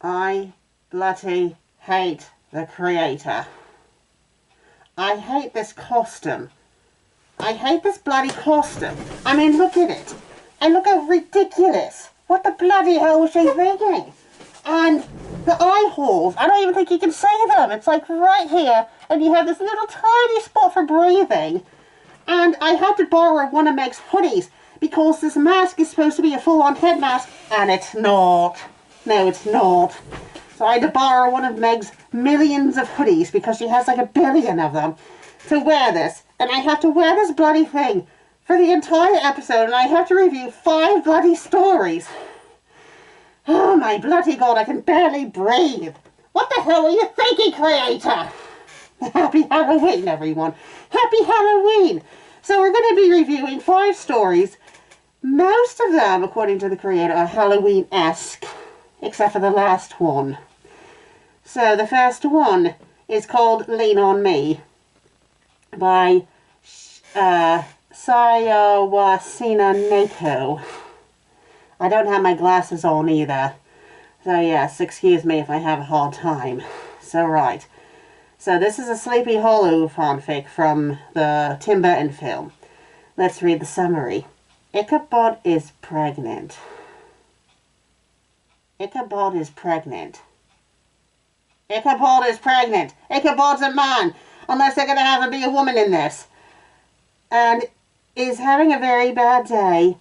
I bloody hate the creator. I hate this costume. I hate this bloody costume. I mean, look at it. And look how ridiculous. What the bloody hell was she thinking? And the eye holes, I don't even think you can see them. It's like right here, and you have this little tiny spot for breathing. And I had to borrow one of Meg's hoodies because this mask is supposed to be a full-on head mask, and it's not. No, it's not. So I had to borrow one of Meg's millions of hoodies because she has like 1 billion of them to wear this. And I have to wear this bloody thing for the entire episode, and I have to review 5 bloody stories. Oh my bloody god, I can barely breathe. What the hell are you thinking, creator? Happy Halloween, everyone. Happy Halloween. So we're going to be reviewing 5 stories. Most of them, according to the creator, are Halloween-esque, except for the last one. So the first one is called Lean on Me by Sayawasina Neko. I don't have my glasses on either. So yes, excuse me if I have a hard time. So right. So this is a Sleepy Hollow fanfic from the Tim Burton film. Let's read the summary. Ichabod is pregnant. Ichabod is pregnant. Ichabod is pregnant. Ichabod's a man. Unless they're going to have to be a woman in this. And is having a very bad day.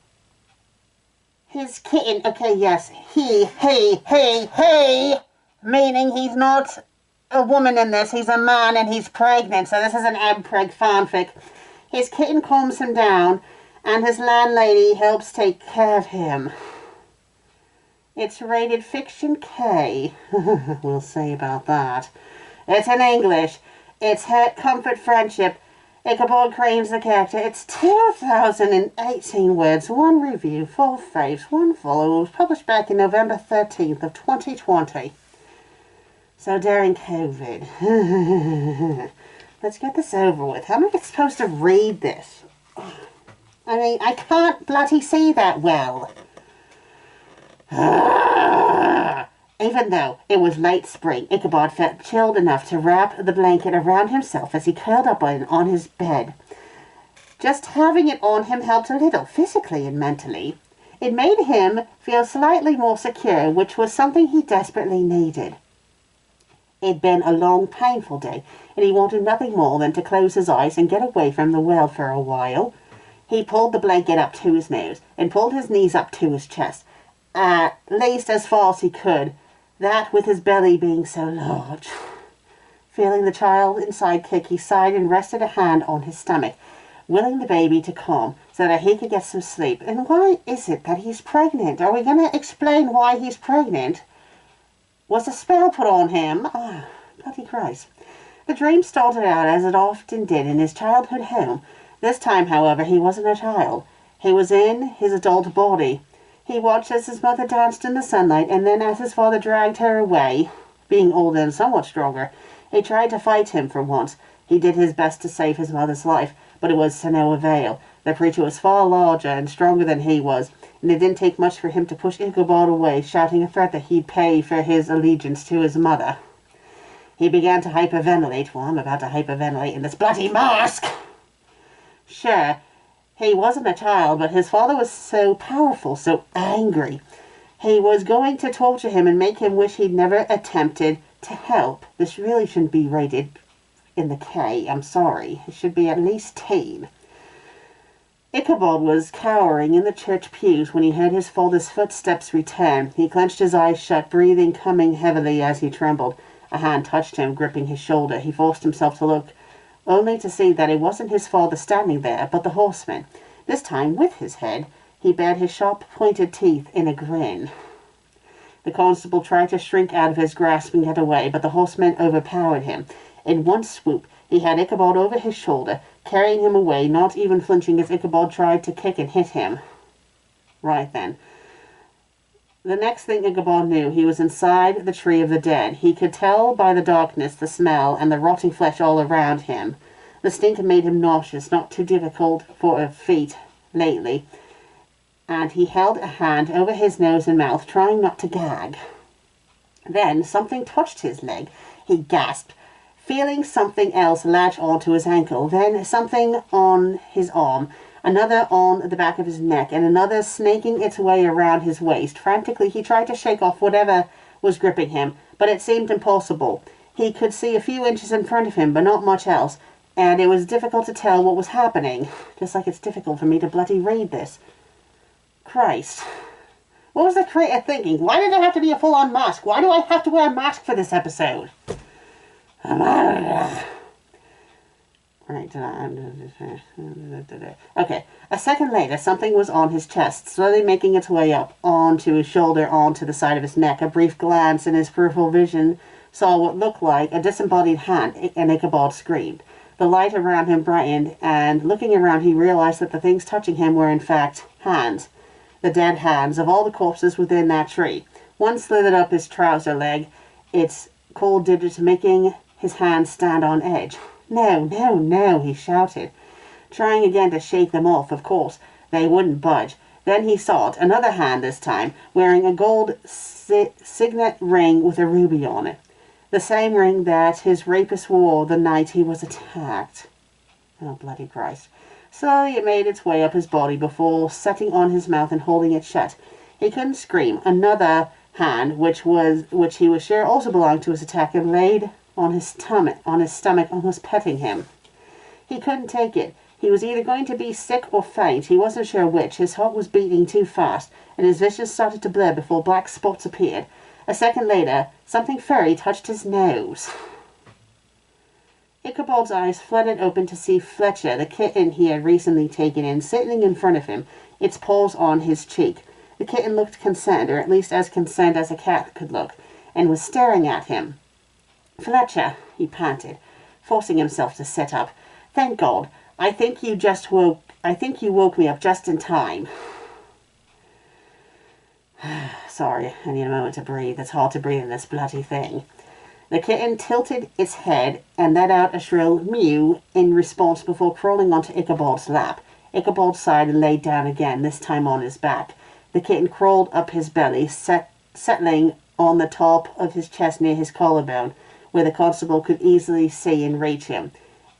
His kitten, okay, yes, he, meaning he's not a woman in this, he's a man and he's pregnant, so this is an empreg fanfic. His kitten calms him down, and his landlady helps take care of him. It's rated Fiction K, we'll see about that. It's in English, it's Hurt, Comfort, Friendship. Ichabod Crane's the character. It's 2,018 words, 1 review, 4 faves, 1 follow. It was published back in November 13th of 2020. So during COVID. Let's get this over with. How am I supposed to read this? I mean, I can't bloody see that well. Even though it was late spring, Ichabod felt chilled enough to wrap the blanket around himself as he curled up on his bed. Just having it on him helped a little, physically and mentally. It made him feel slightly more secure, which was something he desperately needed. It'd been a long, painful day, and he wanted nothing more than to close his eyes and get away from the world for a while. He pulled the blanket up to his nose and pulled his knees up to his chest, at least as far as he could. That with his belly being so large. Feeling the child inside kick, he sighed and rested a hand on his stomach, willing the baby to calm so that he could get some sleep. And why is it that he's pregnant? Are we going to explain why he's pregnant? Was a spell put on him? Oh, bloody Christ. The dream started out as it often did in his childhood home. This time, however, he wasn't a child. He was in his adult body. He watched as his mother danced in the sunlight, and then as his father dragged her away, being older and somewhat stronger, he tried to fight him for once. He did his best to save his mother's life, but it was to no avail. The creature was far larger and stronger than he was, and it didn't take much for him to push Ichabod away, shouting a threat that he'd pay for his allegiance to his mother. He began to hyperventilate. Well, I'm about to hyperventilate in this bloody mask! Sure, he wasn't a child, but his father was so powerful, so angry. He was going to torture him and make him wish he'd never attempted to help. This really shouldn't be rated in the K, I'm sorry. It should be at least teen. Ichabod was cowering in the church pews when he heard his father's footsteps return. He clenched his eyes shut, breathing coming heavily as he trembled. A hand touched him, gripping his shoulder. He forced himself to look, only to see that it wasn't his father standing there, but the horseman. This time, with his head, he bared his sharp-pointed teeth in a grin. The constable tried to shrink out of his grasp and get away, but the horseman overpowered him. In one swoop, he had Ichabod over his shoulder, carrying him away, not even flinching as Ichabod tried to kick and hit him. Right then. The next thing Ichabod knew, he was inside the tree of the dead. He could tell by the darkness, the smell, and the rotting flesh all around him. The stink made him nauseous, not too difficult for a feat lately, and he held a hand over his nose and mouth, trying not to gag. Then something touched his leg. He gasped, feeling something else latch onto his ankle, then something on his arm, another on the back of his neck, and another snaking its way around his waist. Frantically, he tried to shake off whatever was gripping him, but it seemed impossible. He could see a few inches in front of him, but not much else, and it was difficult to tell what was happening, just like it's difficult for me to bloody read this. Christ. What was the creator thinking? Why did there have to be a full-on mask? Why do I have to wear a mask for this episode? Right, okay. A second later, something was on his chest, slowly making its way up, onto his shoulder, onto the side of his neck. A brief glance in his peripheral vision saw what looked like a disembodied hand, and Ichabod screamed. The light around him brightened, and looking around, he realized that the things touching him were in fact hands. The dead hands of all the corpses within that tree. One slithered up his trouser leg, its cold digits making his hand stand on edge. No, no, no, he shouted, trying again to shake them off. Of course, they wouldn't budge. Then he saw it, another hand this time, wearing a gold signet ring with a ruby on it. The same ring that his rapist wore the night he was attacked. Oh, bloody Christ. Slowly it made its way up his body before setting on his mouth and holding it shut. He couldn't scream. Another hand, which he was sure also belonged to his attacker, laid on his stomach, almost petting him. He couldn't take it. He was either going to be sick or faint. He wasn't sure which. His heart was beating too fast, and his vision started to blur before black spots appeared. A second later, something furry touched his nose. Ichabod's eyes flooded open to see Fletcher, the kitten he had recently taken in, sitting in front of him, its paws on his cheek. The kitten looked concerned, or at least as concerned as a cat could look, and was staring at him. "Fletcher," he panted, forcing himself to sit up. "Thank God. I think you woke me up just in time." Sorry, I need a moment to breathe. It's hard to breathe in this bloody thing. The kitten tilted its head and let out a shrill mew in response before crawling onto Ichabod's lap. Ichabod sighed and laid down again, this time on his back. The kitten crawled up his belly, settling on the top of his chest near his collarbone, where the constable could easily see and reach him.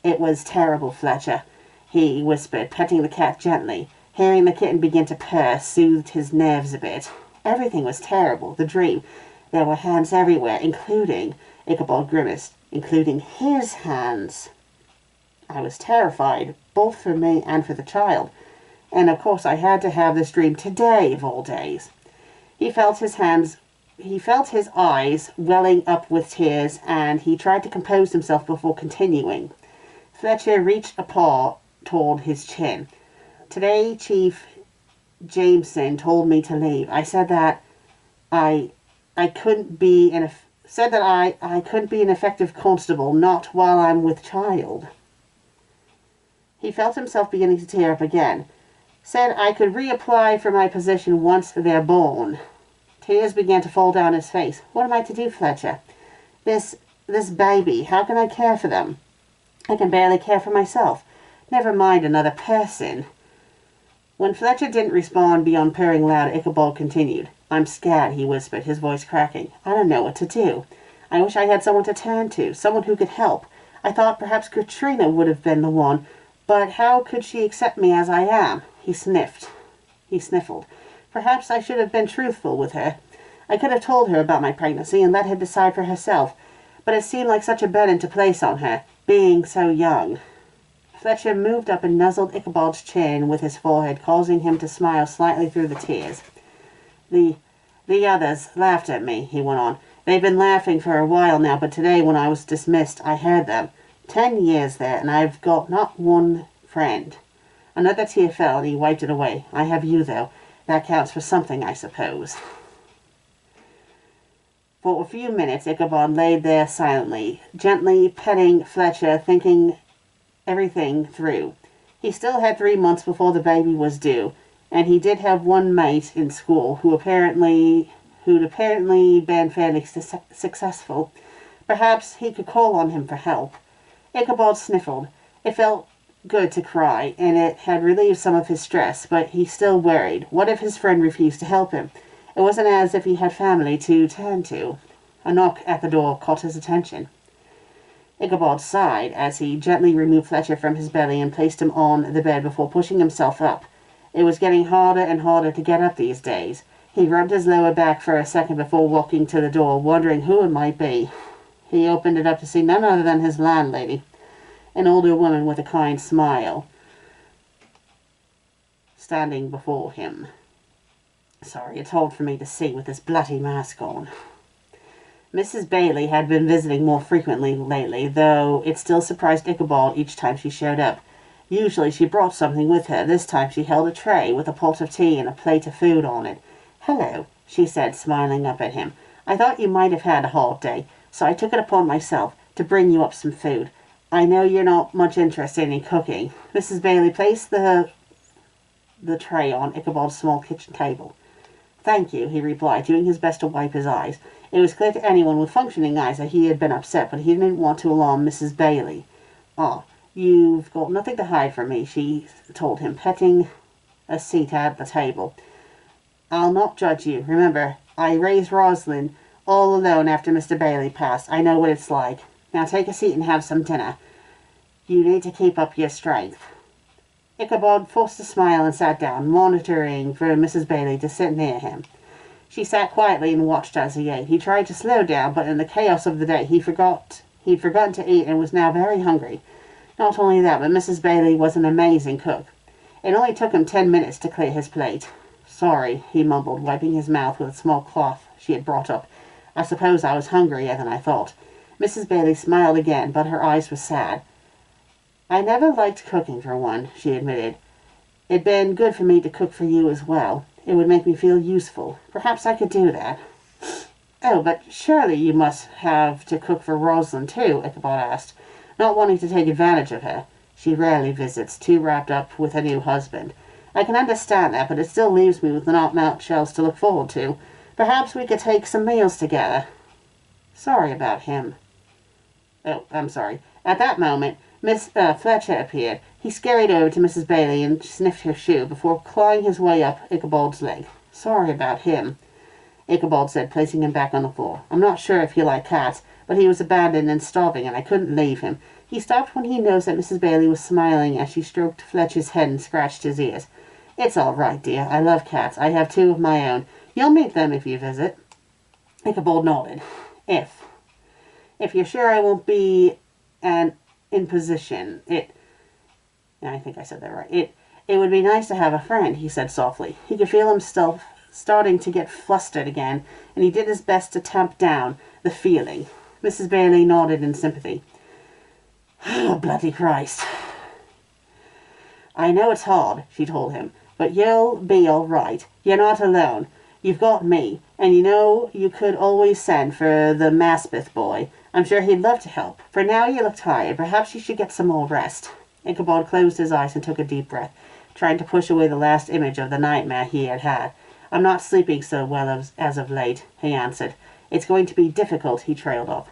"It was terrible, Fletcher," he whispered, petting the cat gently. Hearing the kitten begin to purr soothed his nerves a bit. Everything was terrible. The dream. There were hands everywhere, including, Ichabod grimaced, including his hands. I was terrified, both for me and for the child. And of course I had to have this dream today of all days. He felt his eyes welling up with tears, and he tried to compose himself before continuing. Fletcher reached a paw toward his chin. "Today Chief Jameson told me to leave. I said that I couldn't be an effective constable, not while I'm with child." He felt himself beginning to tear up again. "Said I could reapply for my position once they're born." Tears began to fall down his face. "What am I to do, Fletcher? This baby, how can I care for them? I can barely care for myself. Never mind another person." When Fletcher didn't respond beyond purring loud, Ichabod continued. "I'm scared," he whispered, his voice cracking. "I don't know what to do. I wish I had someone to turn to, someone who could help. I thought perhaps Katrina would have been the one, but how could she accept me as I am?" He sniffled. "Perhaps I should have been truthful with her. I could have told her about my pregnancy and let her decide for herself, but it seemed like such a burden to place on her, being so young." Fletcher moved up and nuzzled Ichabod's chin with his forehead, causing him to smile slightly through the tears. The others laughed at me," he went on. "They've been laughing for a while now, but today when I was dismissed, I heard them. 10 years there, and I've got not one friend." Another tear fell, and he wiped it away. "I have you, though. That counts for something, I suppose." For a few minutes, Ichabod lay there silently, gently petting Fletcher, thinking everything through. He still had 3 months before the baby was due, and he did have one mate in school who'd apparently been fairly successful. Perhaps he could call on him for help. Ichabod sniffled. It felt good to cry, and it had relieved some of his stress, but he still worried. What if his friend refused to help him? It wasn't as if he had family to turn to. A knock at the door caught his attention. Ichabod sighed as he gently removed Fletcher from his belly and placed him on the bed before pushing himself up. It was getting harder and harder to get up these days. He rubbed his lower back for a second before walking to the door, wondering who it might be. He opened it up to see none other than his landlady, an older woman with a kind smile, standing before him. Sorry, it's hard for me to see with this bloody mask on. Mrs. Bailey had been visiting more frequently lately, though it still surprised Ichabod each time she showed up. Usually she brought something with her. This time she held a tray with a pot of tea and a plate of food on it. "Hello," she said, smiling up at him. "I thought you might have had a hard day, so I took it upon myself to bring you up some food. I know you're not much interested in cooking." Mrs. Bailey placed the tray on Ichabod's small kitchen table. "Thank you," he replied, doing his best to wipe his eyes. It was clear to anyone with functioning eyes that he had been upset, but he didn't want to alarm Mrs. Bailey. "Ah, you've got nothing to hide from me," she told him, petting a seat at the table. "I'll not judge you. Remember, I raised Rosalind all alone after Mr. Bailey passed. I know what it's like. Now take a seat and have some dinner. You need to keep up your strength." Ichabod forced a smile and sat down, monitoring for Mrs. Bailey to sit near him. She sat quietly and watched as he ate. He tried to slow down, but in the chaos of the day he'd forgotten to eat and was now very hungry. Not only that, but Mrs. Bailey was an amazing cook. It only took him 10 minutes to clear his plate. "Sorry," he mumbled, wiping his mouth with a small cloth she had brought up. "I suppose I was hungrier than I thought." Mrs. Bailey smiled again, but her eyes were sad. "I never liked cooking, for one," she admitted. "It'd been good for me to cook for you as well. It would make me feel useful. Perhaps I could do that." "Oh, but surely you must have to cook for Rosalind too," Ichabod asked, not wanting to take advantage of her. "She rarely visits, too wrapped up with a new husband." "I can understand that, but it still leaves me with not much else to look forward to. Perhaps we could take some meals together." "Sorry about him." "Oh, I'm sorry." At that moment, Miss Fletcher appeared. He scurried over to Mrs. Bailey and sniffed her shoe before clawing his way up Ichabod's leg. "Sorry about him," Ichabod said, placing him back on the floor. "I'm not sure if you like cats, but he was abandoned and starving, and I couldn't leave him." He stopped when he noticed that Mrs. Bailey was smiling as she stroked Fletcher's head and scratched his ears. "It's all right, dear. I love cats. I have 2 of my own. You'll meet them if you visit." Ichabod nodded. If you're sure I won't be an imposition. I think I said that right. It would be nice to have a friend," he said softly. He could feel himself starting to get flustered again, and he did his best to tamp down the feeling. Mrs. Bailey nodded in sympathy. "Oh, bloody Christ." "I know it's hard," she told him, "but you'll be all right. You're not alone. You've got me, and you know you could always send for the Maspeth boy. I'm sure he'd love to help. For now you look tired. Perhaps you should get some more rest." Ichabod closed his eyes and took a deep breath, trying to push away the last image of the nightmare he had had. "I'm not sleeping so well as of late," he answered. "It's going to be difficult," he trailed off.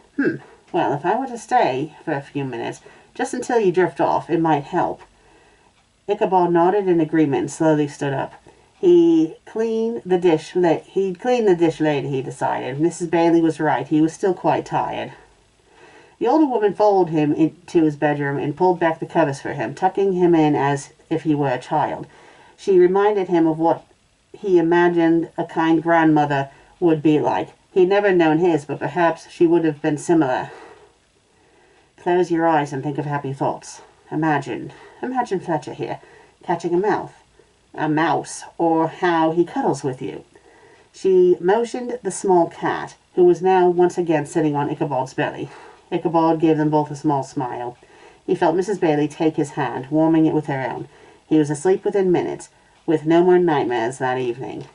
Well, if I were to stay for a few minutes, just until you drift off, it might help." Ichabod nodded in agreement and slowly stood up. He'd cleaned the dish later, he decided. Mrs. Bailey was right. He was still quite tired. The older woman followed him into his bedroom and pulled back the covers for him, tucking him in as if he were a child. She reminded him of what he imagined a kind grandmother would be like. He'd never known his, but perhaps she would have been similar. "Close your eyes and think of happy thoughts. Imagine Fletcher here, catching a mouse, or how he cuddles with you." She motioned the small cat, who was now once again sitting on Ichabod's belly. Ichabod gave them both a small smile. He felt Mrs. Bailey take his hand, warming it with her own. He was asleep within minutes, with no more nightmares that evening.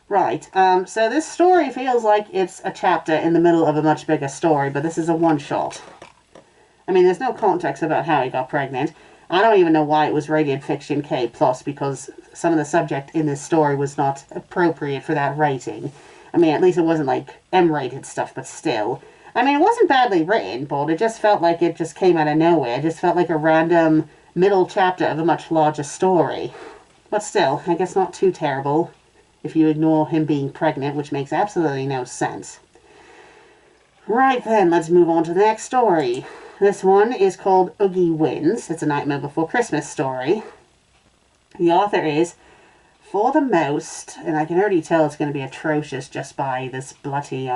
Right, so this story feels like it's a chapter in the middle of a much bigger story, but this is a one-shot. I mean, there's no context about how he got pregnant. I don't even know why it was rated Fiction K+, because some of the subject in this story was not appropriate for that rating. I mean, at least it wasn't like M-rated stuff, but still. I mean, it wasn't badly written, but it just felt like it just came out of nowhere. It just felt like a random middle chapter of a much larger story. But still, I guess not too terrible if you ignore him being pregnant, which makes absolutely no sense. Right then, let's move on to the next story. This one is called Oogie Wins. It's a Nightmare Before Christmas story. The author is For the Most, and I can already tell it's going to be atrocious just by this bloody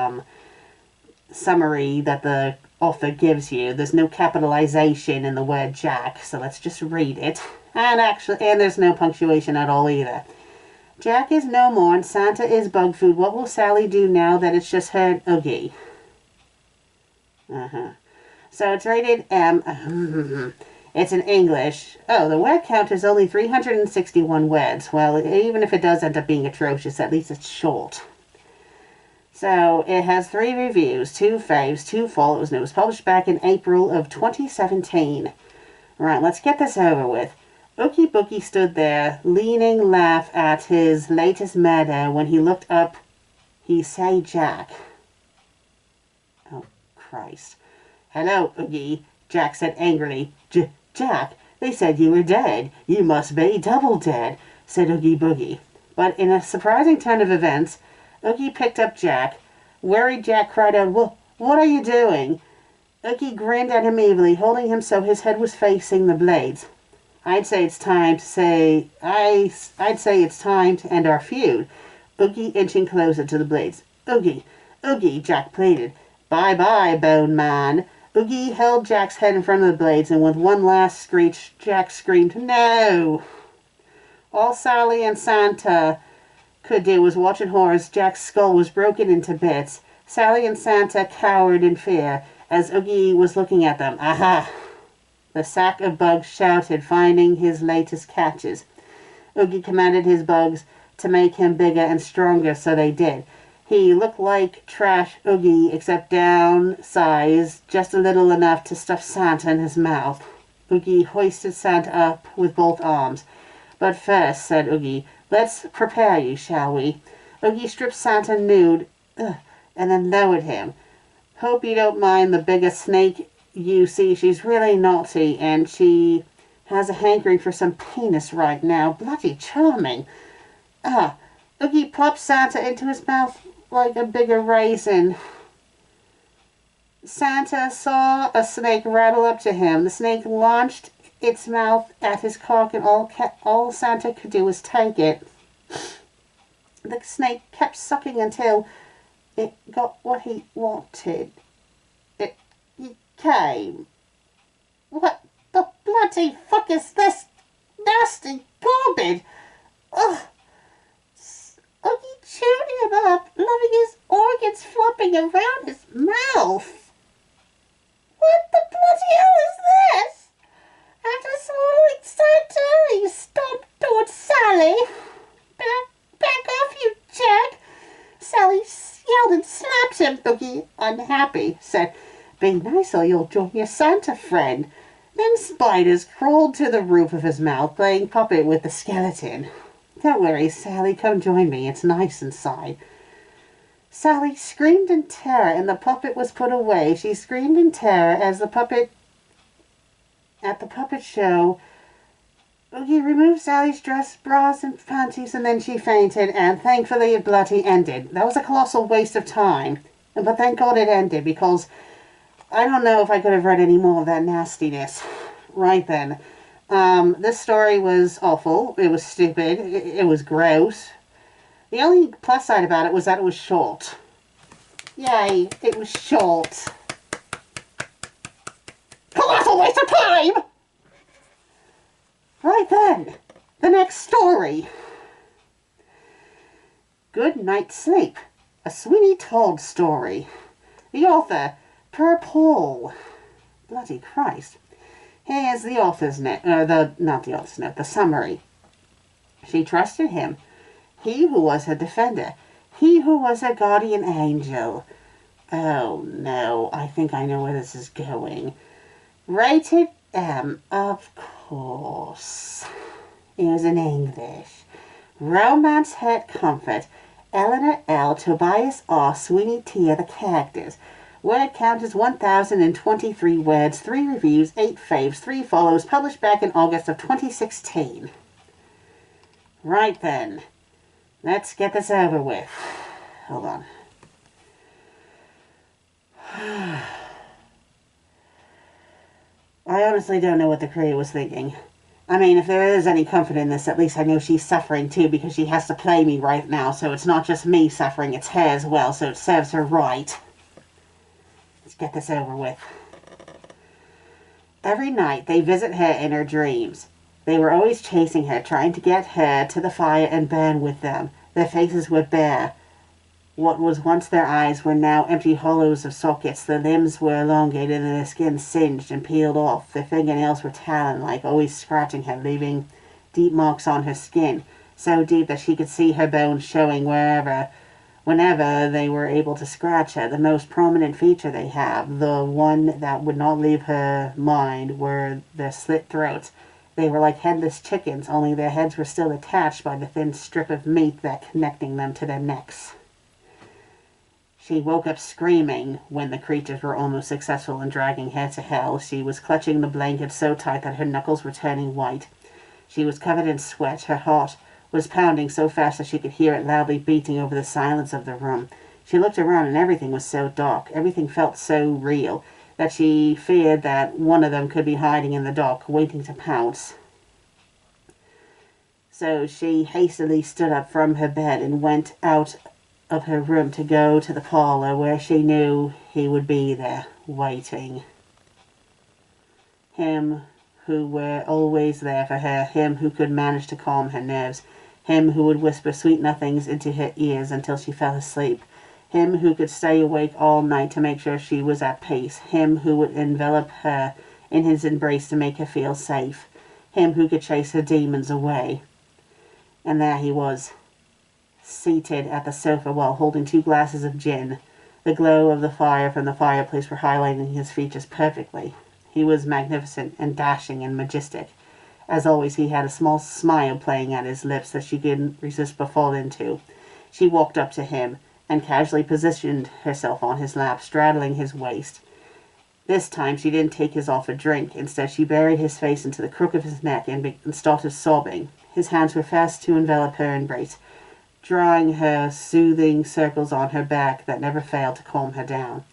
summary that the author gives you. There's no capitalization in the word Jack, so let's just read it. And there's no punctuation at all either. Jack is no more and Santa is bug food. What will Sally do now that it's just her and Oogie? So it's rated M. It's in English. Oh, the word count is only 361 words. Well, even if it does end up being atrocious, at least it's short. So it has 3 reviews, 2 faves, 2 follows, and it was published back in April of 2017. Right, let's get this over with. Oogie Boogie stood there, leaning laugh at his latest murder. When he looked up, he say Jack. Oh, Christ. Hello, Oogie, Jack said angrily. Jack, they said you were dead. You must be double dead, said Oogie Boogie. But in a surprising turn of events, Oogie picked up Jack. Worried Jack cried out, what are you doing? Oogie grinned at him evilly, holding him so his head was facing the blades. I'd say it's time to end our feud. Oogie inching closer to the blades. Oogie, Jack pleaded. Bye-bye, Bone Man. Oogie held Jack's head in front of the blades, and with one last screech, Jack screamed, No! All Sally and Santa could do was watch in horror as Jack's skull was broken into bits. Sally and Santa cowered in fear as Oogie was looking at them. Aha! The sack of bugs shouted, finding his latest catches. Oogie commanded his bugs to make him bigger and stronger, so they did. He looked like trash Oogie, except downsized just a little enough to stuff Santa in his mouth. Oogie hoisted Santa up with both arms. But first, said Oogie, let's prepare you, shall we? Oogie stripped Santa nude, and then lowered him. Hope you don't mind the bigger snake. You see, she's really naughty, and she has a hankering for some penis right now. Bloody charming. Oogie popped Santa into his mouth like a bigger raisin. Santa saw a snake rattle up to him. The snake launched its mouth at his cock, and all Santa could do was take it. The snake kept sucking until it got what he wanted. It came. What the bloody fuck is this nasty garbage? Ugh. Oogie chewed him up, loving his organs flopping around his mouth. What the bloody hell is this? After swallowing Santa, he stomped towards Sally. Back off, you jerk! Sally yelled and slapped him. Oogie, unhappy, said, Be nice or you'll join your Santa friend. Then spiders crawled to the roof of his mouth, playing puppet with the skeleton. Don't worry, Sally, come join me. It's nice inside. Sally screamed in terror, and the puppet was put away. She screamed in terror as at the puppet show. Oogie removed Sally's dress, bras, and panties, and then she fainted, and thankfully it bloody ended. That was a colossal waste of time, but thank God it ended, because I don't know if I could have read any more of that nastiness. Right then. This story was awful. It was stupid. It was gross. The only plus side about it was that it was short. Yay, it was short. Colossal waste of time! Right then, the next story. Good Night Sleep, a Sweeney Todd story. The author, Per Paul. Bloody Christ. Here's the author's note, the summary. She trusted him, he who was her defender, he who was her guardian angel. Oh no, I think I know where this is going. Rated M, of course. It was in English. Romance, Hurt, Comfort. Eleanor L., Tobias R., Sweeney T. are the characters. Word count is 1,023 words, 3 reviews, 8 faves, 3 follows, published back in August of 2016. Right then, let's get this over with. Hold on. I honestly don't know what the creator was thinking. I mean, if there is any comfort in this, at least I know she's suffering too because she has to play me right now, so it's not just me suffering, it's her as well, so it serves her right. Let's get this over with. Every night they visit her in her dreams. They were always chasing her, trying to get her to the fire and burn with them. Their faces were bare. What was once their eyes were now empty hollows of sockets. Their limbs were elongated and their skin singed and peeled off. Their fingernails were talon-like, always scratching her, leaving deep marks on her skin, so deep that she could see her bones showing whenever they were able to scratch her. The most prominent feature they have, the one that would not leave her mind, were their slit throats. They were like headless chickens, only their heads were still attached by the thin strip of meat that connecting them to their necks. She woke up screaming when the creatures were almost successful in dragging her to hell. She was clutching the blanket so tight that her knuckles were turning white. She was covered in sweat. Her heart was pounding so fast that she could hear it loudly beating over the silence of the room. She looked around and everything was so dark. Everything felt so real that she feared that one of them could be hiding in the dark, waiting to pounce. So she hastily stood up from her bed and went out of her room to go to the parlor where she knew he would be there, waiting. Him who were always there for her, him who could manage to calm her nerves, him who would whisper sweet nothings into her ears until she fell asleep, him who could stay awake all night to make sure she was at peace, him who would envelop her in his embrace to make her feel safe, him who could chase her demons away. And there he was, seated at the sofa while holding 2 glasses of gin. The glow of the fire from the fireplace were highlighting his features perfectly. He was magnificent and dashing and majestic. As always, he had a small smile playing at his lips that she couldn't resist but fall into. She walked up to him and casually positioned herself on his lap, straddling his waist. This time she didn't take his offered drink. Instead, she buried his face into the crook of his neck and started sobbing. His hands were fast to envelop her embrace, drawing her soothing circles on her back that never failed to calm her down.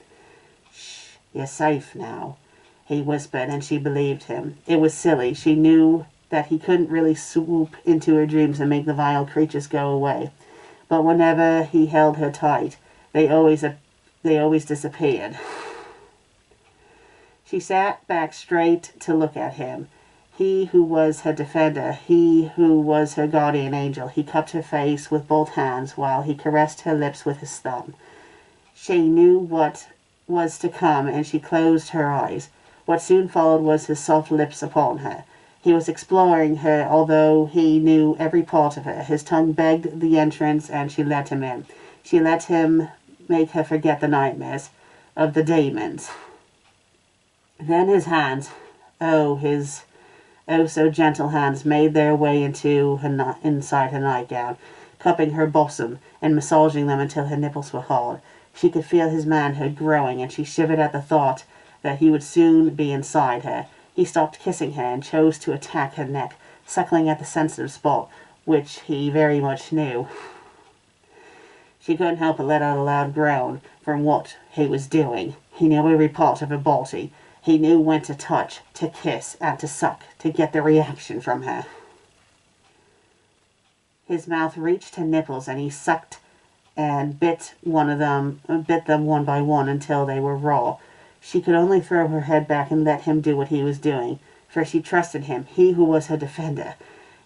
"Shh, you're safe now," he whispered, and she believed him. It was silly. She knew that he couldn't really swoop into her dreams and make the vile creatures go away. But whenever he held her tight, they always disappeared. She sat back straight to look at him. He who was her defender, he who was her guardian angel. He cupped her face with both hands while he caressed her lips with his thumb. She knew what was to come, and she closed her eyes. What soon followed was his soft lips upon her. He was exploring her, although he knew every part of her. His tongue begged the entrance, and she let him in. She let him make her forget the nightmares of the demons. Then his hands, his so gentle hands, made their way inside her nightgown, cupping her bosom and massaging them until her nipples were hard. She could feel his manhood growing, and she shivered at the thought that he would soon be inside her. He stopped kissing her and chose to attack her neck, suckling at the sensitive spot, which he very much knew. She couldn't help but let out a loud groan from what he was doing. He knew every part of her body. He knew when to touch, to kiss, and to suck, to get the reaction from her. His mouth reached her nipples, and he sucked and bit them one by one until they were raw. She could only throw her head back and let him do what he was doing, for she trusted him, he who was her defender,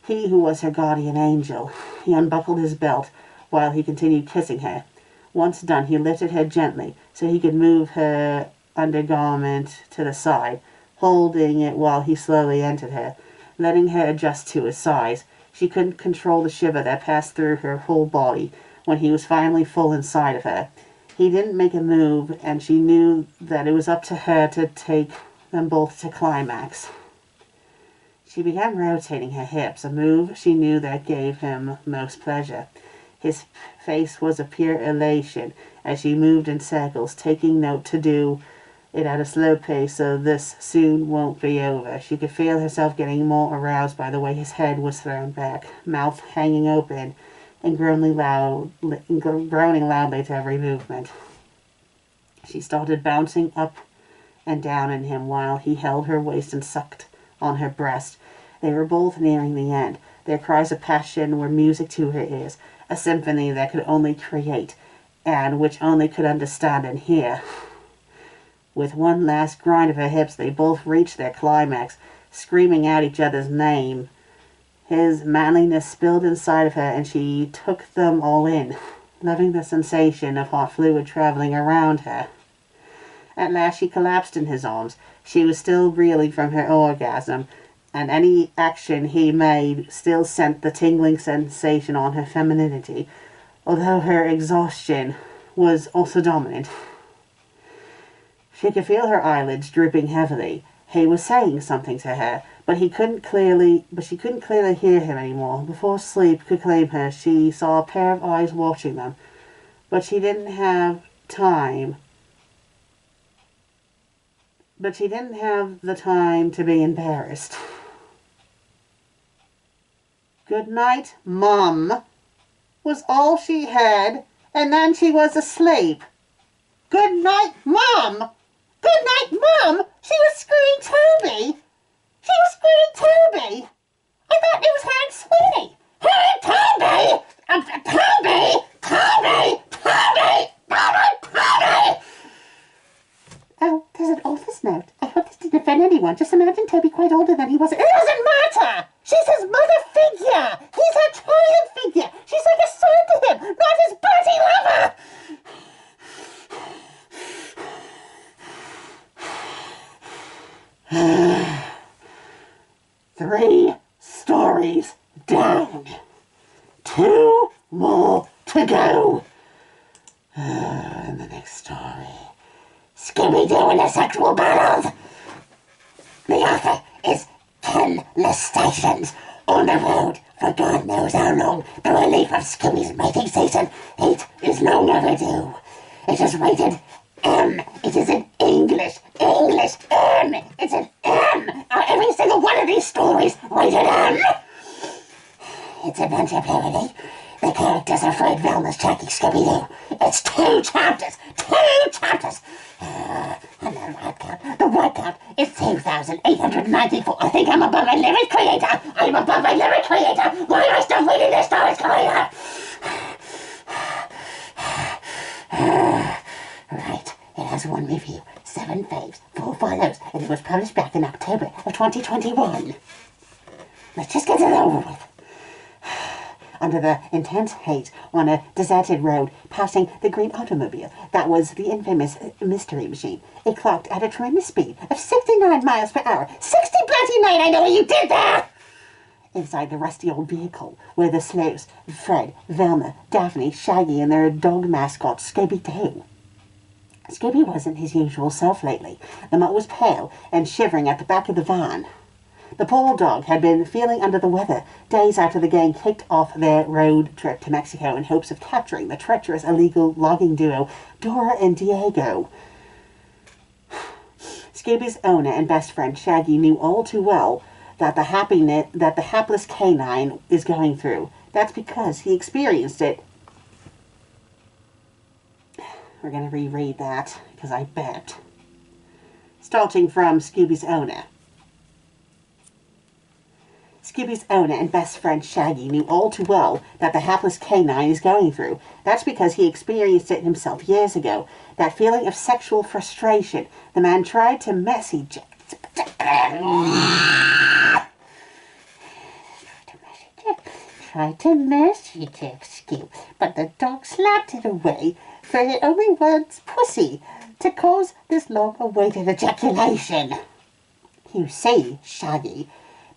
he who was her guardian angel. He unbuckled his belt while he continued kissing her. Once done, he lifted her gently so he could move her undergarment to the side, holding it while he slowly entered her, letting her adjust to his size. She couldn't control the shiver that passed through her whole body when he was finally full inside of her. He didn't make a move, and she knew that it was up to her to take them both to climax. She began rotating her hips, a move she knew that gave him most pleasure. His face was a pure elation as she moved in circles, taking note to do it at a slow pace, so this soon won't be over. She could feel herself getting more aroused by the way his head was thrown back, mouth hanging open, and groaning loudly to every movement. She started bouncing up and down in him while he held her waist and sucked on her breast. They were both nearing the end. Their cries of passion were music to her ears, a symphony that could only create, and which only could understand and hear. With one last grind of her hips, they both reached their climax, screaming out each other's name. His manliness spilled inside of her, and she took them all in, loving the sensation of hot fluid traveling around her. At last she collapsed in his arms. She was still reeling from her orgasm, and any action he made still sent the tingling sensation on her femininity, although her exhaustion was also dominant. She could feel her eyelids drooping heavily. He was saying something to her, but she couldn't clearly hear him anymore. Before sleep could claim her, she saw a pair of eyes watching them, but she didn't have the time to be embarrassed. "Good night, Mum," was all she had, and then she was asleep. "Good night, Mum! Good night, Mum!" She was screaming Toby! She was screaming Toby! I thought it was her and Sweetie! Her and Toby! Toby! Toby! Toby! Toby! Oh, there's an office note. I hope this didn't offend anyone. Just imagine Toby quite older than he was. It doesn't matter! She's his mother figure! He's her child figure! She's like a son to him, not his dirty lover! 3 stories down. 2 more to go. And the next story. Scooby Doo and the sexual battles. The author is Ken Stations. On the road for God knows how long. The relief of Scooby's mating season 8 is long overdue. It is rated M. It is in English. M. It's an M. Are every single one of these stories rated M? It's adventure parody. The characters are Fred, Velma's tracking Scooby Doo. It's 2 chapters. 2 chapters. And the word count is 2,894. I think I'm above my lyric creator. I'm above my lyric creator. Why am I still reading this story, creator? Right. It has 1 review, 7 faves, 4 follows, and it was published back in October of 2021. Let's just get it over with. Under the intense haze on a deserted road, passing the green automobile that was the infamous Mystery Machine, it clocked at a tremendous speed of 69 miles per hour. 60-bloody-9, I know what you did there! Inside the rusty old vehicle were the slaves, Fred, Velma, Daphne, Shaggy, and their dog mascot, Scooby Doo. Scooby wasn't his usual self lately. The mutt was pale and shivering at the back of the van. The poor dog had been feeling under the weather days after the gang kicked off their road trip to Mexico in hopes of capturing the treacherous illegal logging duo Dora and Diego. Scooby's owner and best friend Shaggy knew all too well that the hapless canine is going through. That's because he experienced it. We're going to reread that because I bet. Starting from Scooby's owner. Scooby's owner and best friend Shaggy knew all too well that the hapless canine is going through. That's because he experienced it himself years ago. That feeling of sexual frustration. The man tried to message Scoop, but the dog slapped it away, for it only wants pussy to cause this long-awaited ejaculation. You see, Shaggy,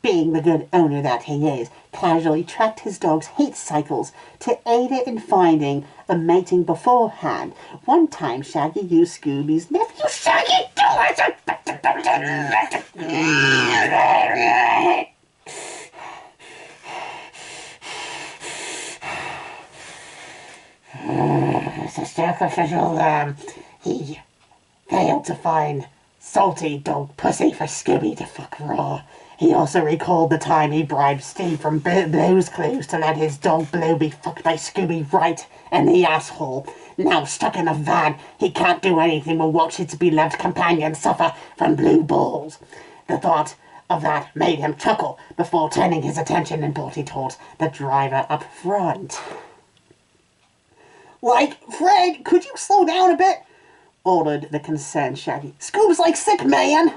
being the good owner that he is, casually tracked his dog's heat cycles to aid it in finding a mating beforehand. One time, Shaggy used Scooby's nephew, Shaggy, he failed to find salty dog pussy for Scooby to fuck raw. He also recalled the time he bribed Steve from Blue's Clues to let his dog Blue be fucked by Scooby right in the asshole. Now stuck in a van, he can't do anything but watch his beloved companion suffer from blue balls. The thought of that made him chuckle before turning his attention importantly towards the driver up front. "Like, Fred, could you slow down a bit?" ordered the concerned Shaggy. "Scoob's like sick, man."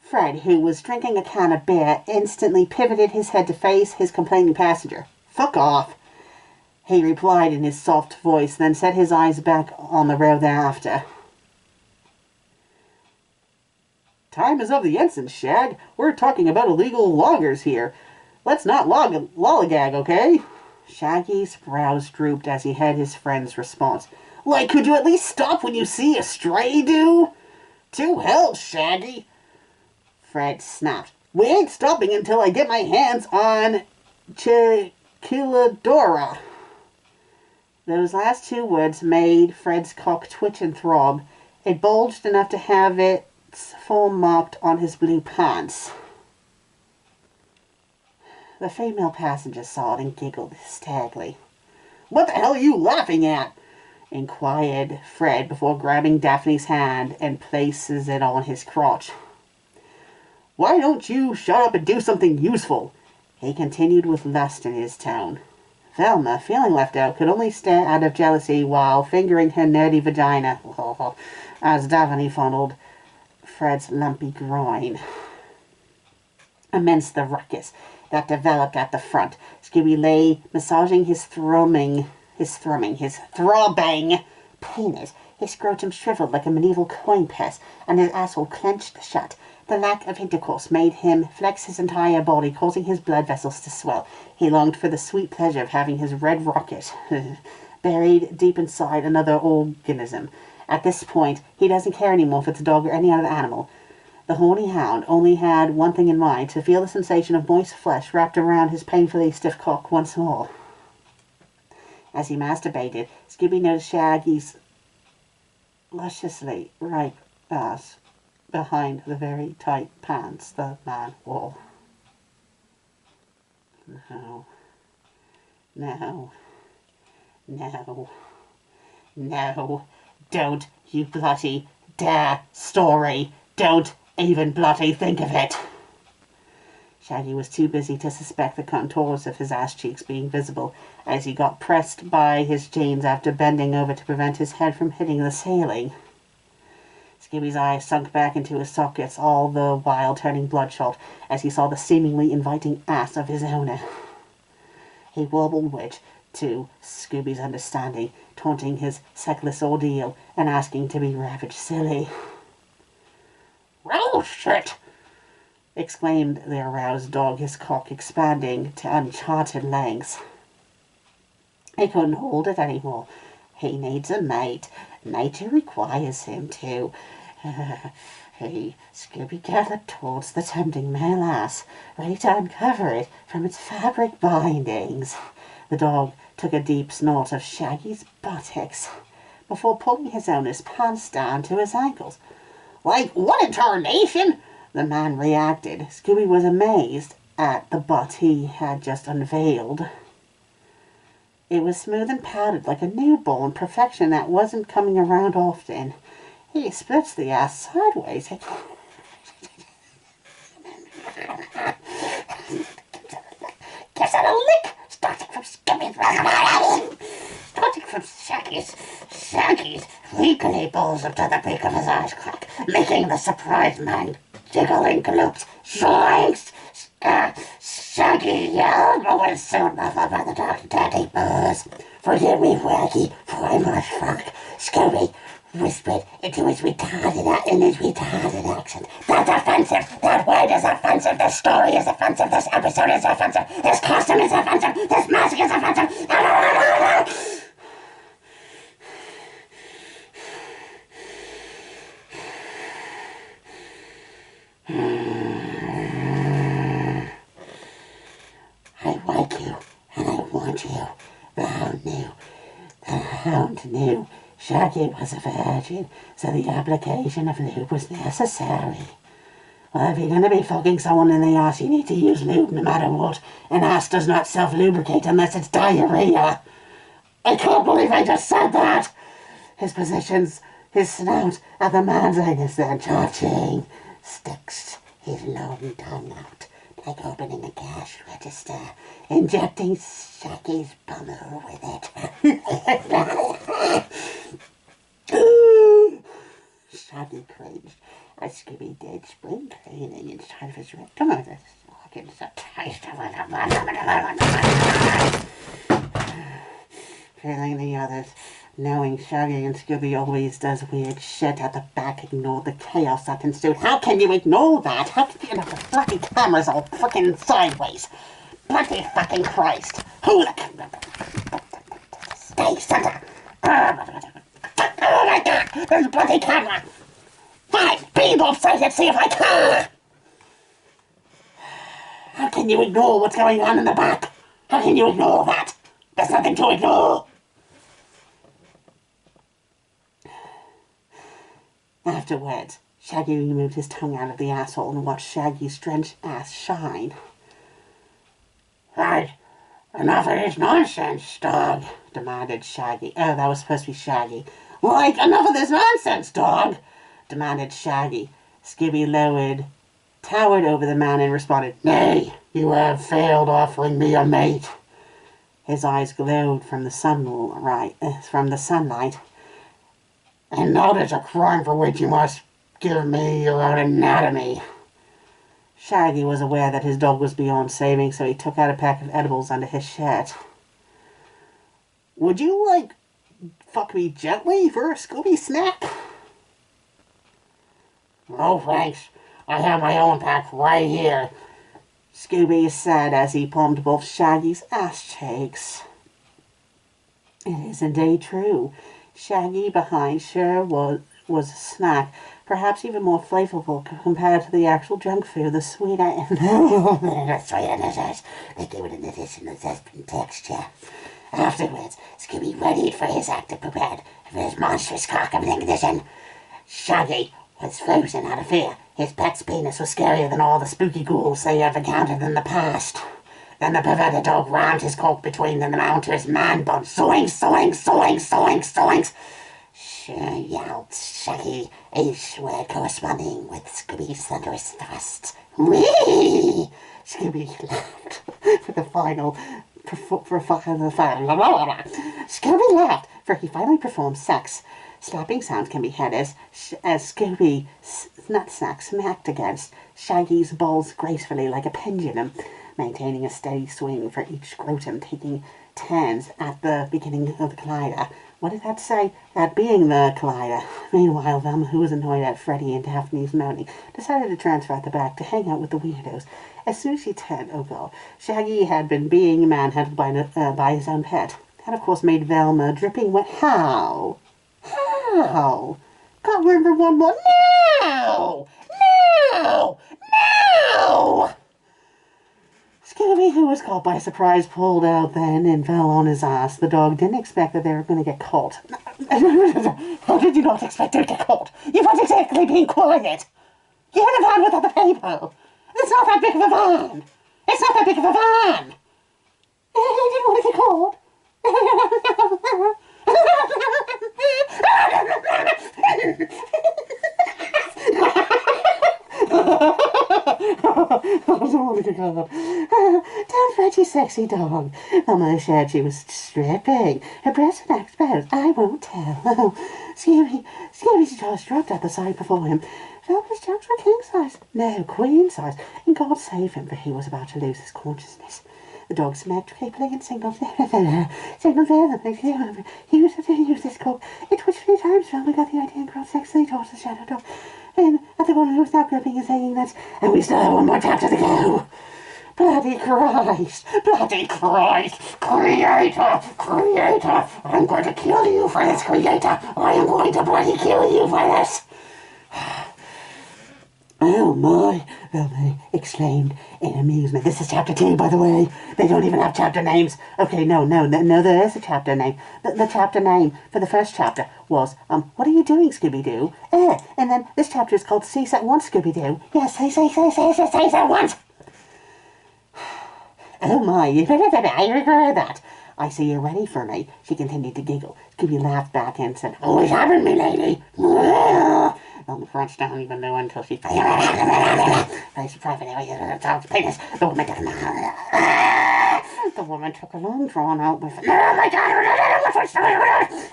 Fred, who was drinking a can of beer, instantly pivoted his head to face his complaining passenger. "Fuck off," he replied in his soft voice, then set his eyes back on the road thereafter. "Time is of the essence, Shag. We're talking about illegal loggers here. Let's not lollygag, okay?" Shaggy's brows drooped as he heard his friend's response. "Like, could you at least stop when you see a stray, dude?" "To hell, Shaggy," Fred snapped. "We ain't stopping until I get my hands on Chiquiladora." Those last two words made Fred's cock twitch and throb. It bulged enough to have its form marked on his blue pants. The female passenger saw it and giggled hysterically. "What the hell are you laughing at?" inquired Fred before grabbing Daphne's hand and places it on his crotch. "Why don't you shut up and do something useful?" he continued with lust in his tone. Velma, feeling left out, could only stare out of jealousy while fingering her nerdy vagina as Daphne fondled Fred's lumpy groin. Immense the ruckus that developed at the front. Scooby lay massaging his throbbing penis. His scrotum shriveled like a medieval coin purse, and his asshole clenched shut. The lack of intercourse made him flex his entire body, causing his blood vessels to swell. He longed for the sweet pleasure of having his red rocket buried deep inside another organism. At this point, he doesn't care anymore if it's a dog or any other animal. The horny hound only had one thing in mind, to feel the sensation of moist flesh wrapped around his painfully stiff cock once more. As he masturbated, Scooby noticed Shaggy's lusciously ripe ass behind the very tight pants the man wore. No, no, no, no, don't you bloody dare, Story. Don't even bloody think of it. Shaggy was too busy to suspect the contours of his ass cheeks being visible as he got pressed by his jeans after bending over to prevent his head from hitting the ceiling. Scooby's eyes sunk back into his sockets, all the while turning bloodshot as he saw the seemingly inviting ass of his owner. He wobbled which, to Scooby's understanding, taunting his sexless ordeal and asking to be ravaged silly. "Oh, shit!" exclaimed the aroused dog, his cock expanding to uncharted lengths. He couldn't hold it anymore. He needs a mate. Nature requires him to. Scooby gathered towards the tempting male ass, ready to uncover it from its fabric bindings. The dog took a deep snort of Shaggy's buttocks before pulling his owner's pants down to his ankles. "Like, what in tarnation?" the man reacted. Scooby was amazed at the butt he had just unveiled. It was smooth and padded like a newborn, perfection that wasn't coming around often. He splits the ass sideways. Gives it a lick, starting from Shaggy's legally balls up to the beak of his ass crack, making the surprised man jiggling glutes. Zoinks! Shaggy yelled, but was soon muffled by the dark and dirty buzz. "Forgive me, Waggy, for I must fuck," Scooby whispered into his retarded accent. "That's offensive. That word is offensive. This story is offensive. This episode is offensive. This costume is offensive. This mask is offensive." "I like you, and I want you." The hound knew Shaggy was a virgin, so the application of lube was necessary. Well, if you're going to be fucking someone in the ass, you need to use lube no matter what. An ass does not self-lubricate unless it's diarrhea. I can't believe I just said that! His positions, his snout at the man's anus, then charging, sticks his long tongue out like opening a cash register, injecting Shaggy's bummer with it. Shaggy cringed as Scooby did spring cleaning inside of his rectum. This fucking so taste of it. Feeling the others, knowing Shaggy and Scooby always does weird shit at the back, ignored the chaos that ensued. How can you ignore that? How can you know the bloody camera's all fucking sideways? Bloody fucking Christ! Who the... Stay center! Oh my God! There's a bloody camera! Fine! Be lopsided, see if I can! How can you ignore what's going on in the back? How can you ignore that? There's nothing to ignore! Afterwards, Shaggy removed his tongue out of the asshole and watched Shaggy's drenched ass shine. Right, enough of this nonsense, dog, demanded Shaggy. Oh, that was supposed to be Shaggy. Like, enough of this nonsense, dog, demanded Shaggy. Scooby towered over the man and responded, Nay, you have failed offering me a mate. His eyes glowed from the sunlight. And now there's a crime for which you must give me your own anatomy. Shaggy was aware that his dog was beyond saving, so he took out a pack of edibles under his shirt. Would you, fuck me gently for a Scooby snack? Oh, thanks. I have my own pack right here, Scooby said as he palmed both Shaggy's ass cheeks. It is indeed true. Shaggy behind sure was a snack, perhaps even more flavorful compared to the actual junk food, the sweeter sweetness. They give it an additional zest and texture. Afterwards, Scooby readied for his active prepared for his monstrous cock of an ignition. Shaggy was frozen out of fear. His pet's penis was scarier than all the spooky ghouls they had encountered in the past. Then the perverted dog rammed his cock between them and onto his man bun. Zoink, zoink, zoink, zoink, zoink. Yelled Shaggy, each word corresponding with Scooby's thunderous thrusts. Whee! Scooby laughed for the final. Scooby laughed, for he finally performed sex. Slapping sounds can be heard as Scooby nutsack smacked against Shaggy's balls gracefully like a pendulum, maintaining a steady swing for each scrotum, taking turns at the beginning of the collider. What did that say? At being the collider. Meanwhile, Velma, who was annoyed at Freddy and Daphne's moaning, decided to transfer at the back to hang out with the weirdos. As soon as she turned, oh god, Shaggy had been being manhandled by his own pet. That, of course, made Velma dripping wet. How? How? Can't remember one more. No! No! No! Scooby, who was caught by surprise, pulled out then and fell on his ass. The dog didn't expect that they were going to get caught. How did you not expect to get caught? You weren't exactly being quiet. You're in a van with other people. It's not that big of a van. It's not that big of a van. You didn't want to get caught. Don't fret, you sexy dog. Mama said she was stripping. Her breasts were exposed. I won't tell. Scooby's jaws dropped at the sight before him. Velma's jokes were king size. No, queen size. And God save him, for he was about to lose his consciousness. The dog smacked creepily and signaled Velma. He used to use this cock. It twitched 3 times. Velma got the idea and crawled sexily towards the shadow dog. Then, at the corner, he was now gripping and saying that, and we still have one more chapter to go. Bloody Christ! Bloody Christ! Creator! Creator! I'm going to kill you for this, Creator! I am going to bloody kill you for this! Oh my, Velma exclaimed in amusement. This is chapter 2, by the way. They don't even have chapter names. Okay, no, there is a chapter name. The chapter name for the first chapter was, what are you doing, Scooby Doo? And then this chapter is called Say That Once, Scooby Doo. Yes, say that once. Oh my, I regret that. I see you're ready for me. She continued to giggle. Scooby laughed back and said, always having me, lady. Velma crouched down even though until she placed a private area in her dog's penis. The woman took a long drawn out whiff. Oh my God!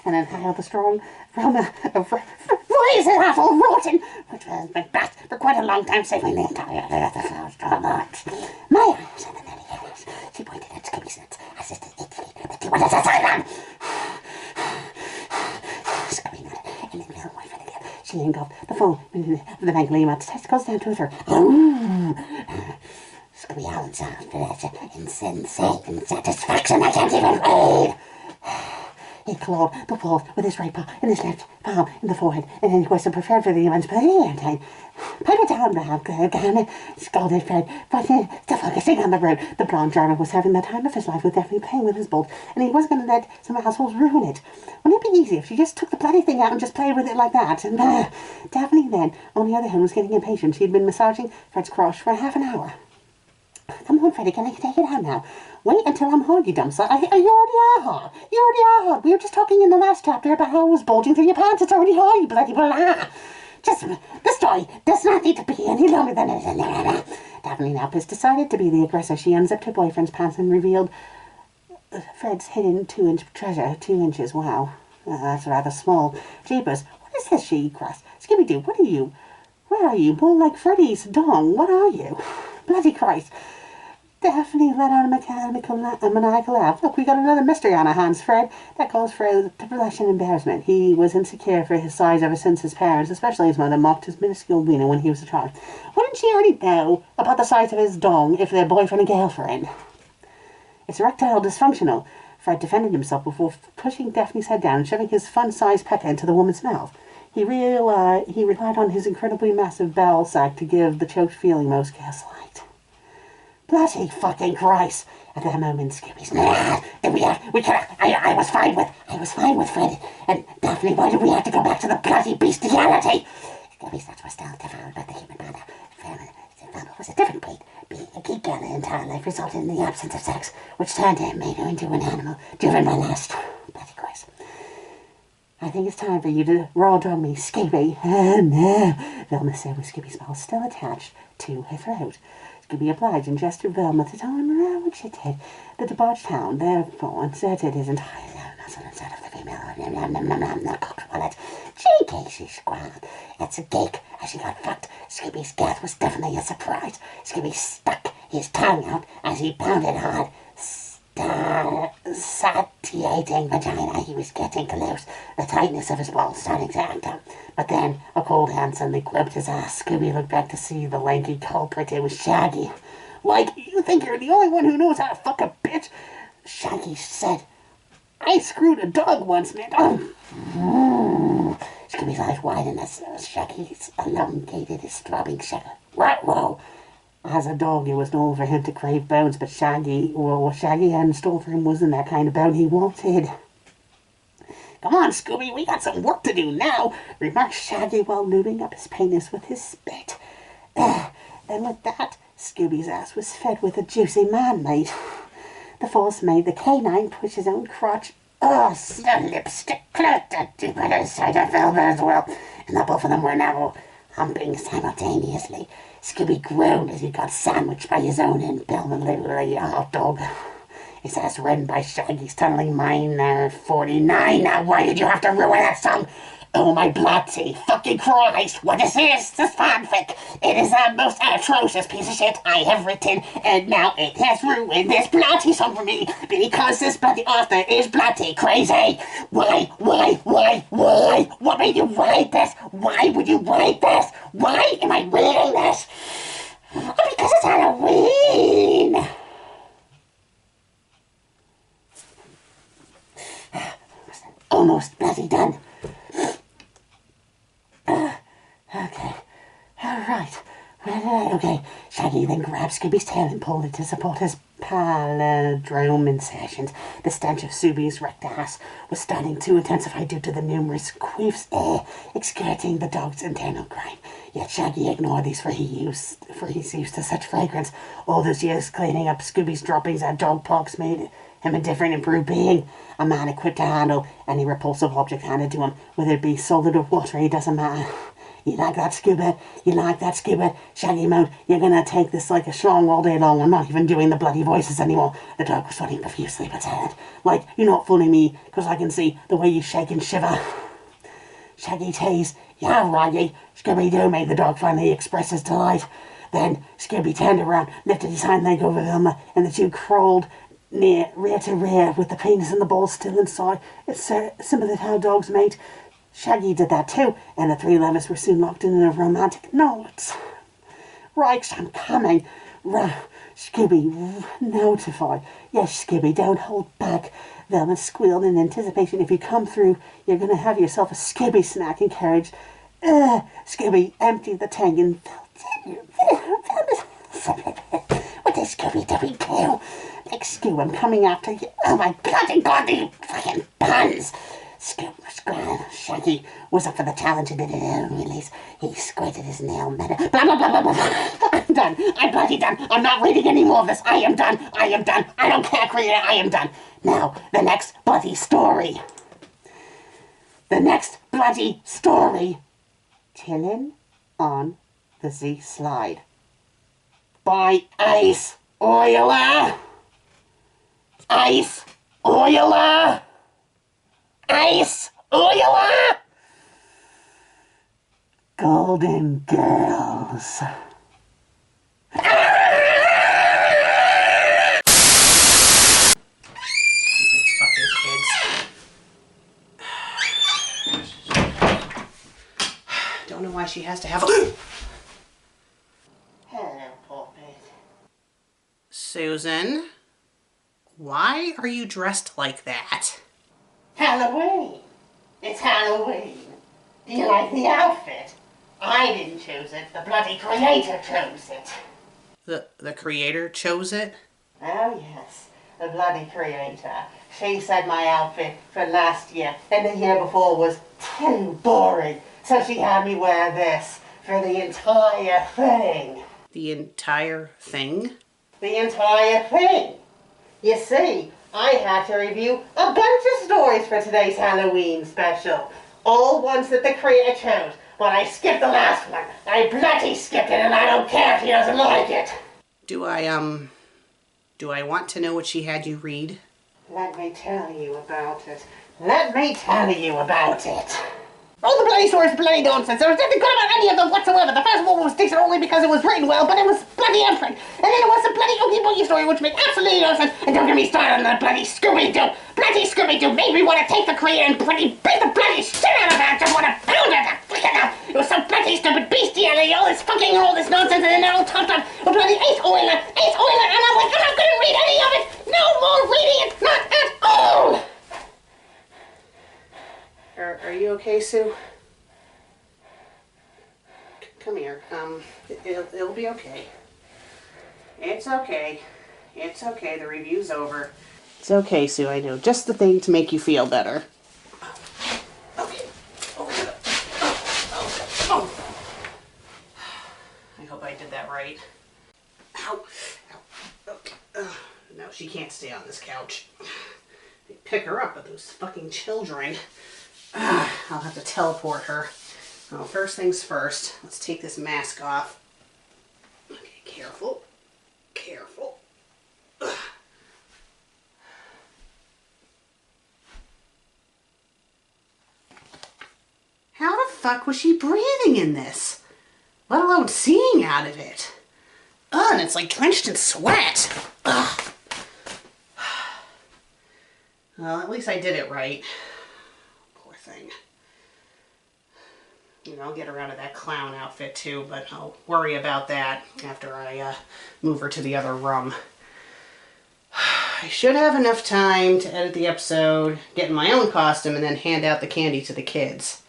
And inhaled the strong aroma of freezing apple rotten, which has been backed for quite a long time, saving the entire earth of flowers drawn marks. My eyes and the many yellows. She pointed at Scooby's nuts as if to indicate that she wanted to tie them. Scooby nodded, and then the boyfriend again. She engulfed the full of the Magdalene Mat's testicles down to her. Scooby howled soft, but that's insensate satisfaction. I can't even breathe. He clawed the walls with his right paw and his left palm in the forehead, and then he was prepared for the immense time. Pipe it down, Brown, scolded Fred, but still focusing on the road. The blonde driver was having the time of his life with definitely playing with his bolt, and he wasn't going to let some assholes ruin it. Wouldn't it be easy if she just took the bloody thing out and just played with it like that? And Daphne then, on the other hand, was getting impatient. She'd been massaging Fred's crotch for half an hour. Come on, Freddie, can I take it out now? Wait until I'm hard, you dumb son. You already are hard. You already are hard. We were just talking in the last chapter about how it was bulging through your pants. It's already hard, you bloody blah. Just, the story does not need to be any longer than it is. Daphne Nappus decided to be the aggressor. She unzipped her boyfriend's pants and revealed Fred's hidden 2-inch treasure. 2 inches, wow. That's rather small. Jeepers, what is this, she crossed? Scooby Doo, what are you? Where are you? More like Freddy's dong. What are you? Bloody Christ. Daphne let out a maniacal laugh. Look, we got another mystery on our hands, Fred. That calls for a blush and embarrassment. He was insecure for his size ever since his parents, especially his mother, mocked his minuscule wiener when he was a child. Wouldn't she already know about the size of his dong if they're boyfriend and girlfriend? It's erectile dysfunctional. Fred defended himself before pushing Daphne's head down and shoving his fun-sized pecker into the woman's mouth. He relied on his incredibly massive bowel sac to give the choked feeling most gaslight. Bloody fucking Christ! At that moment, Scooby's I was fine with Fred and Daphne. Why did we have to go back to the bloody bestiality? Scooby's nuts were still devoured by the human mother. Velma was a different breed. Being a geek girl in entire life resulted in the absence of sex, which turned her and made her into an animal, driven by lust. Bloody Christ. I think it's time for you to raw dog me, Scooby. No, Velma said with Scooby's mouth still attached to her throat. Scooby obliged and gestured Velma to tell him around what she did. The debauched hound therefore inserted his entire lower muscle inside of the female cocked wallet. Cheeky, she squalled. It's a geek. As she got fucked, Scooby's death was definitely a surprise. Scooby stuck his tongue out as he pounded hard. Satiating vagina, he was getting close, the tightness of his balls starting to act up. But then a cold hand suddenly gripped his ass. Scooby looked back to see the lanky culprit. It was Shaggy. Like, you think you're the only one who knows how to fuck a bitch? Shaggy said, I screwed a dog once, man. Oh. Scooby's eyes widened as Shaggy elongated his throbbing shagger. Whoa. As a dog, it was normal for him to crave bones, but what Shaggy had in store for him wasn't that kind of bone he wanted. Come on, Scooby, we got some work to do now, remarked Shaggy while lubing up his penis with his spit. And with that, Scooby's ass was fed with a juicy man-mate. The force made the canine push his own crotch. The lipstick cleft deep inside of Velma as well, and the both of them were now humping simultaneously. Scooby groaned as he got sandwiched by his own impelled literally a hot dog. His ass reddened by Shaggy's tunneling mine 49. Now, why did you have to ruin that song? Oh my bloody fucking Christ, what is this? This fanfic. It is the most atrocious piece of shit I have written, and now it has ruined this bloody song for me, because this bloody author is bloody crazy. Why? What made you write this? Why would you write this? Why am I reading this? Because it's Halloween. Almost bloody done. Okay. Alright. Okay. Shaggy then grabbed Scooby's tail and pulled it to support his palindrome sessions. The stench of Scooby's wrecked ass was starting to intensify due to the numerous queefs excreting the dog's internal grime. Yet Shaggy ignored these, for he's used to such fragrance. All those years cleaning up Scooby's droppings and dog pox made him a different, improved being. A man equipped to handle any repulsive object handed to him, whether it be solid or watery, doesn't matter. You like that, Scuba? You like that, Scuba? Shaggy moaned. You're gonna take this like a schlong all day long. I'm not even doing the bloody voices anymore. The dog was sweating profusely but said, like, you're not fooling me, 'cause I can see the way you shake and shiver. Shaggy teased. Yeah, Raggy. Scooby Doo made the dog finally express his delight. Then Scooby turned around, lifted his hind leg over Velma, and the two crawled rear to rear with the penis and the balls still inside. It's similar to how dogs mate. Shaggy did that too, and the three lovers were soon locked in a romantic note. Right, I'm coming. Scooby, notify. Yes, Scooby, don't hold back. Velma squealed in anticipation. If you come through, you're going to have yourself a Scooby snack and carriage. Scooby emptied the tank and what is Scooby doing too? Like, Scoob, I'm coming after you. Oh my bloody god, you fucking buns! Shaggy was up for the challenge and did it release. He squirted his nail metal. Blah, blah, blah, blah, blah. I'm done. I'm bloody done. I'm not reading any more of this. I am done. I am done. I don't care, creator. I am done. Now, the next bloody story. The next bloody story. Chillin' on the Z Slide. By Ice Oiler. Ice Oiler. Ice Oiler! Golden Girls. Fucking kids. Don't know why she has to have a... Hello, puppet. Susan, why are you dressed like that? Halloween! It's Halloween! Do you like the outfit? I didn't choose it. The bloody creator chose it. The creator chose it? Oh yes, the bloody creator. She said my outfit for last year and the year before was too boring. So she had me wear this for the entire thing. The entire thing? The entire thing! You see, I had to review a bunch of stories for today's Halloween special. All ones that the creator chose, but I skipped the last one. I bloody skipped it and I don't care if he doesn't like it. Do I want to know what she had you read? Let me tell you about it. Let me tell you about it. All the bloody stories are bloody nonsense. There was nothing good about any of them whatsoever. The first one was decent only because it was written well, but it was bloody different. And then it was the bloody Oogie Boogie story, which made absolutely no sense. And don't get me started on the bloody Scooby Doo. Bloody Scooby Doo made me want to take the creator and bloody beat the bloody shit out of that. Just want to pound it. It was so bloody stupid, bestiality, all this fucking and all this nonsense, and then they're all topped up with bloody Ace Oiler, and I'm like, I'm not going to read any of it. No more reading it, not at all. Are you okay, Sue? Come here. It'll be okay. It's okay. It's okay. The review's over. It's okay, Sue. I know. Just the thing to make you feel better. Okay. Oh. I hope I did that right. Ow. Okay. No, she can't stay on this couch. They pick her up with those fucking children. I'll have to teleport her. Well, first things first, let's take this mask off. Okay, careful. Careful. Ugh. How the fuck was she breathing in this? Let alone seeing out of it. Ugh, and it's like drenched in sweat. Ugh. Well, at least I did it right. Poor thing. You know, I'll get her out of that clown outfit too, but I'll worry about that after I move her to the other room. I should have enough time to edit the episode, get in my own costume, and then hand out the candy to the kids.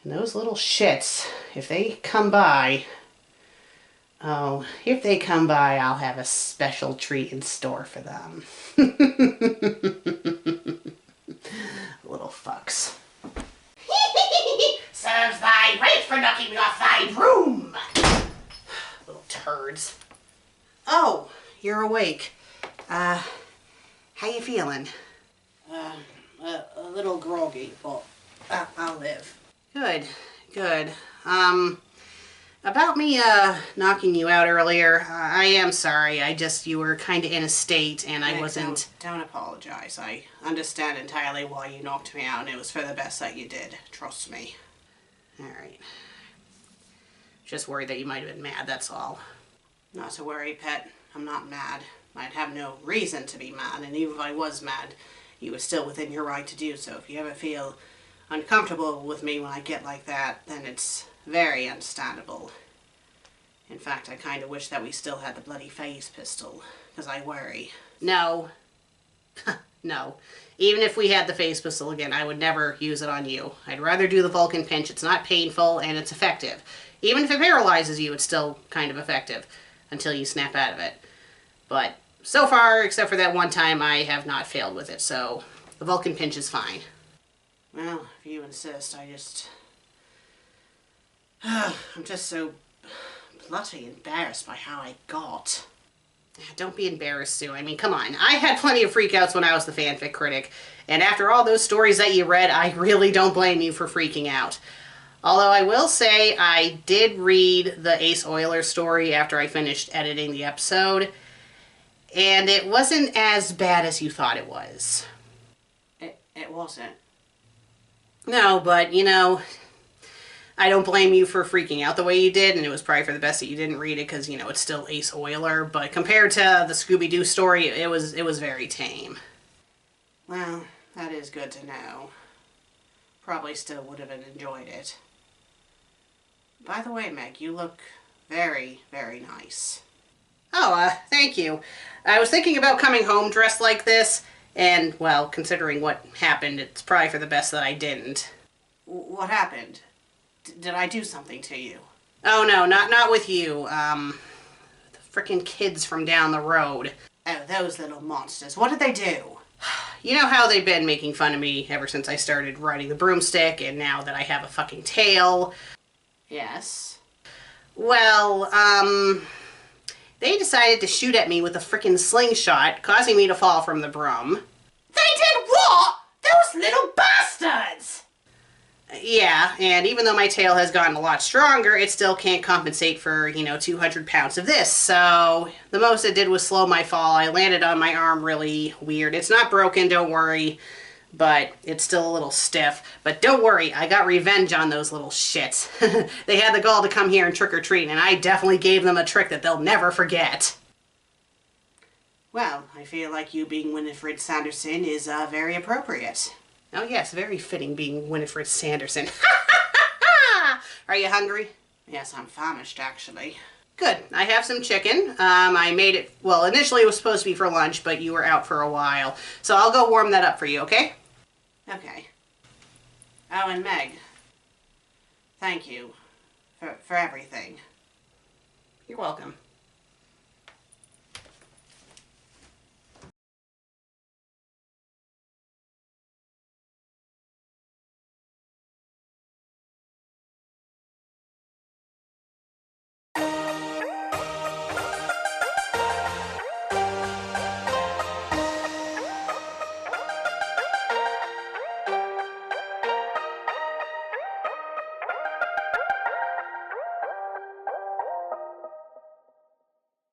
And those little shits, if they come by, Oh, if they come by, I'll have a special treat in store for them. Little fucks. Serves thy right for knocking me off thy broom. Little turds. Oh, you're awake. How you feeling? A little groggy, but I'll live. Good, good. About me, knocking you out earlier, I am sorry. You were kind of in a state and I wasn't... Don't apologize. I understand entirely why you knocked me out, and it was for the best that you did. Trust me. Alright. Just worried that you might have been mad, that's all. Not to worry, pet. I'm not mad. I'd have no reason to be mad, and even if I was mad, you were still within your right to do so. If you ever feel uncomfortable with me when I get like that, then it's very understandable. In fact, I kind of wish that we still had the bloody phase pistol, because I worry. No. No. Even if we had the phase pistol again, I would never use it on you. I'd rather do the Vulcan pinch. It's not painful, and it's effective. Even if it paralyzes you, it's still kind of effective until you snap out of it. But so far, except for that one time, I have not failed with it, so the Vulcan pinch is fine. Well, if you insist, I'm just so bloody embarrassed by how I got. Don't be embarrassed, Sue. I mean, come on. I had plenty of freakouts when I was the fanfic critic, and after all those stories that you read, I really don't blame you for freaking out. Although I will say I did read the Ace Euler story after I finished editing the episode, and it wasn't as bad as you thought it was. It wasn't. No, but, you know, I don't blame you for freaking out the way you did, and it was probably for the best that you didn't read it because, you know, it's still Ace Euler, but compared to the Scooby Doo story, it was very tame. Well, that is good to know. Probably still would have enjoyed it. By the way, Meg, you look very, very nice. Oh, thank you. I was thinking about coming home dressed like this, and, well, considering what happened, it's probably for the best that I didn't. What happened? Did I do something to you? Oh, no, not with you. The frickin' kids from down the road. Oh, those little monsters. What did they do? You know how they've been making fun of me ever since I started riding the broomstick, and now that I have a fucking tail. Yes. Well, they decided to shoot at me with a frickin' slingshot, causing me to fall from the broom. They did what? Those little bastards! Yeah, and even though my tail has gotten a lot stronger, it still can't compensate for, 200 pounds of this. So the most it did was slow my fall. I landed on my arm really weird. It's not broken, don't worry, but it's still a little stiff. But don't worry, I got revenge on those little shits. They had the gall to come here and trick-or-treat, and I definitely gave them a trick that they'll never forget. Well, I feel like you being Winifred Sanderson is very appropriate. Oh yes, very fitting being Winifred Sanderson. Are you hungry? Yes, I'm famished, actually. Good. I have some chicken. I made it, well, initially it was supposed to be for lunch, but you were out for a while. So I'll go warm that up for you, okay? Okay. Oh, and Meg, thank you for everything. You're welcome.